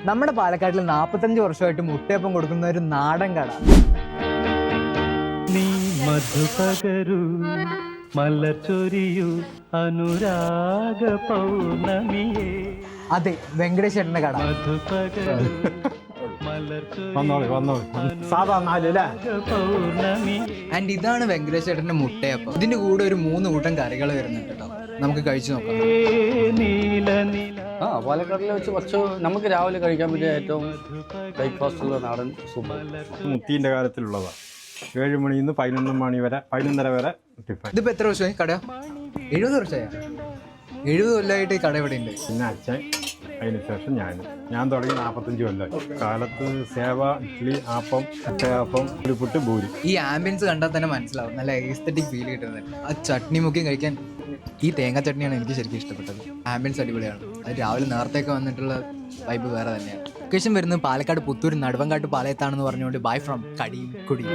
നമ്മുടെ പാലക്കാട്ടിൽ 45 വർഷമായിട്ട് മുട്ടയപ്പം കൊടുക്കുന്ന ഒരു നാടൻ കട. നീ മധുപകരു മലച്ചൊരിയു അനുരാഗ പൗർണമിയേ. അതെ, വെങ്കടേഷ് ചേട്ടന്റെ കട. മധുപകരു ആൻഡ് ഇതാണ് വെങ്കടേഷ് ചേട്ടന്റെ മുട്ടയപ്പം. ഇതിന്റെ കൂടെ ഒരു 3 കൂട്ടം കറികൾ വരുന്നുണ്ട് കേട്ടോ. നമുക്ക് കഴിച്ചു നോക്കാം. പാലക്കാടിലെ വെച്ച് കുറച്ച് നമുക്ക് രാവിലെ കഴിക്കാൻ പറ്റിയ ഏറ്റവും ബ്രേക്ക്ഫാസ്റ്റ് ഉള്ള നാടൻ സൂപ്പ്. മുത്തീൻ്റെ കാലത്തിലുള്ളതാണ്. 7 മണിയിൽ നിന്ന് 11 മണി വരെ 11:30 വരെ ടിഫൻ. ഇതിപ്പോ എത്ര വർഷമായി കട? 70 വർഷമായ. 70 കൊല്ലമായിട്ട് ഈ കട ഇവിടെ ഉണ്ട്. പിന്നെ അച്ഛൻ, അതിന് ശേഷം ഞാൻ തുടങ്ങി 45 കൊല്ലമായി. കാലത്ത് സേവ, ഇഡ്ഡലി, ആപ്പം, അപ്പം, പുട്ട്, പൂരി. ഈ ആംബിയൻസ് കണ്ടാൽ തന്നെ മനസ്സിലാവും, നല്ല എസ്തറ്റിക് ഫീൽ കിട്ടുന്നത്. ആ ചട്നി മുക്കി കഴിക്കാൻ ഈ തേങ്ങ ചട്നിയാണ് എനിക്ക് ശരിക്കും ഇഷ്ടപ്പെട്ടത്. ആംബിയൻസ് അടിപൊളിയാണ്. അത് രാവിലെ നേരത്തേക്ക് വന്നിട്ടുള്ള വൈബ് വേറെ തന്നെയാണ്. ലൊക്കേഷൻ വരുന്നത് പാലക്കാട് പുത്തൂർ നടുവങ്കാട്ട് പാളയത്താണെന്ന് പറഞ്ഞുകൊണ്ട് ബൈ ഫ്രം കടിയും കുടിയും.